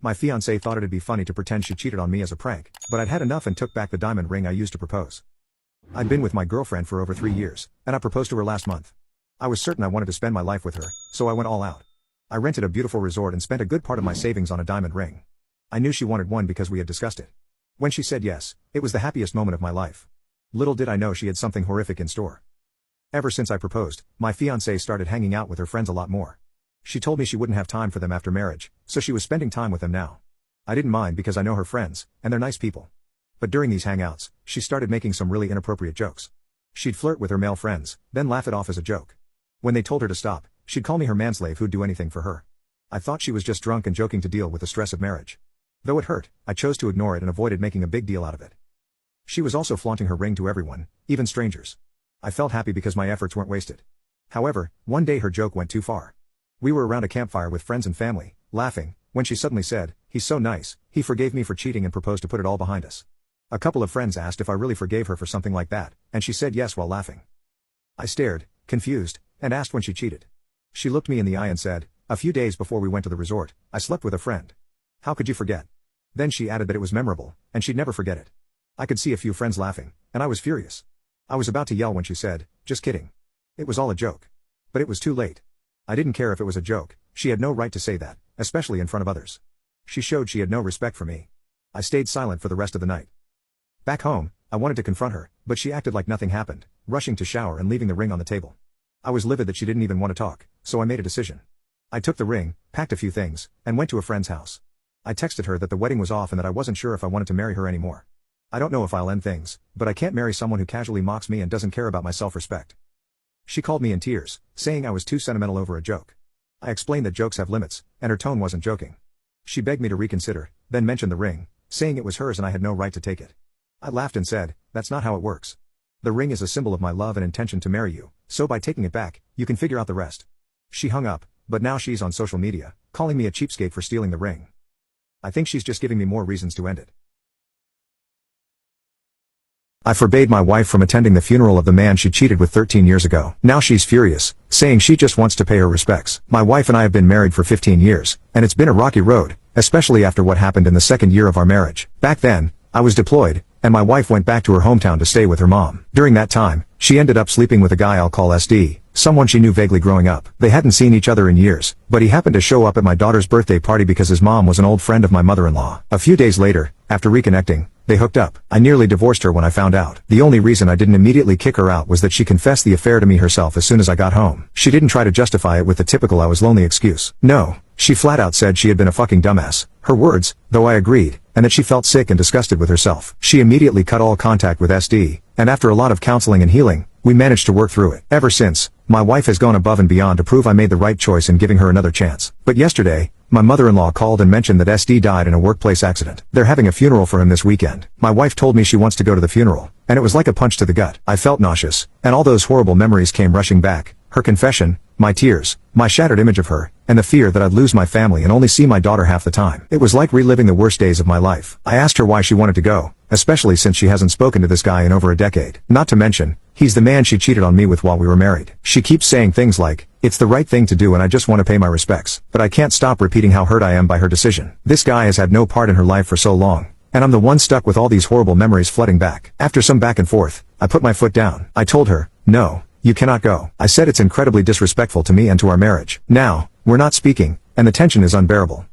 My fiancée thought it'd be funny to pretend she cheated on me as a prank, but I'd had enough and took back the diamond ring I used to propose. I'd been with my girlfriend for over 3 years, and I proposed to her last month. I was certain I wanted to spend my life with her, so I went all out. I rented a beautiful resort and spent a good part of my savings on a diamond ring. I knew she wanted one because we had discussed it. When she said yes, it was the happiest moment of my life. Little did I know she had something horrific in store. Ever since I proposed, my fiancée started hanging out with her friends a lot more. She told me she wouldn't have time for them after marriage, so she was spending time with them now. I didn't mind because I know her friends, and they're nice people. But during these hangouts, she started making some really inappropriate jokes. She'd flirt with her male friends, then laugh it off as a joke. When they told her to stop, she'd call me her manslave who'd do anything for her. I thought she was just drunk and joking to deal with the stress of marriage. Though it hurt, I chose to ignore it and avoided making a big deal out of it. She was also flaunting her ring to everyone, even strangers. I felt happy because my efforts weren't wasted. However, one day her joke went too far. We were around a campfire with friends and family, laughing, when she suddenly said, "He's so nice, he forgave me for cheating and proposed to put it all behind us." A couple of friends asked if I really forgave her for something like that, and she said yes while laughing. I stared, confused, and asked when she cheated. She looked me in the eye and said, "A few days before we went to the resort, I slept with a friend. How could you forget?" Then she added that it was memorable, and she'd never forget it. I could see a few friends laughing, and I was furious. I was about to yell when she said, "Just kidding. It was all a joke." But it was too late. I didn't care if it was a joke, she had no right to say that, especially in front of others. She showed she had no respect for me. I stayed silent for the rest of the night. Back home, I wanted to confront her, but she acted like nothing happened, rushing to shower and leaving the ring on the table. I was livid that she didn't even want to talk, so I made a decision. I took the ring, packed a few things, and went to a friend's house. I texted her that the wedding was off and that I wasn't sure if I wanted to marry her anymore. I don't know if I'll end things, but I can't marry someone who casually mocks me and doesn't care about my self-respect. She called me in tears, saying I was too sentimental over a joke. I explained that jokes have limits, and her tone wasn't joking. She begged me to reconsider, then mentioned the ring, saying it was hers and I had no right to take it. I laughed and said, "That's not how it works. The ring is a symbol of my love and intention to marry you, so by taking it back, you can figure out the rest." She hung up, but now she's on social media, calling me a cheapskate for stealing the ring. I think she's just giving me more reasons to end it. I forbade my wife from attending the funeral of the man she cheated with 13 years ago. Now she's furious, saying she just wants to pay her respects. My wife and I have been married for 15 years, and it's been a rocky road, especially after what happened in the second year of our marriage. Back then, I was deployed, and my wife went back to her hometown to stay with her mom. During that time, she ended up sleeping with a guy I'll call SD, someone she knew vaguely growing up. They hadn't seen each other in years, but he happened to show up at my daughter's birthday party because his mom was an old friend of my mother-in-law. A few days later, after reconnecting, they hooked up. I nearly divorced her when I found out. The only reason I didn't immediately kick her out was that she confessed the affair to me herself as soon as I got home. She didn't try to justify it with the typical "I was lonely" excuse. No, she flat out said she had been a fucking dumbass. Her words, though I agreed, and that she felt sick and disgusted with herself. She immediately cut all contact with SD, and after a lot of counseling and healing, we managed to work through it. Ever since, my wife has gone above and beyond to prove I made the right choice in giving her another chance. But yesterday, my mother-in-law called and mentioned that SD died in a workplace accident. They're having a funeral for him this weekend. My wife told me she wants to go to the funeral, and it was like a punch to the gut. I felt nauseous, and all those horrible memories came rushing back. Her confession, my tears, my shattered image of her, and the fear that I'd lose my family and only see my daughter half the time. It was like reliving the worst days of my life. I asked her why she wanted to go, especially since she hasn't spoken to this guy in over a decade. Not to mention, he's the man she cheated on me with while we were married. She keeps saying things like, "It's the right thing to do and I just want to pay my respects." But I can't stop repeating how hurt I am by her decision. This guy has had no part in her life for so long, and I'm the one stuck with all these horrible memories flooding back. After some back and forth, I put my foot down. I told her, "No, you cannot go." I said it's incredibly disrespectful to me and to our marriage. Now, we're not speaking, and the tension is unbearable.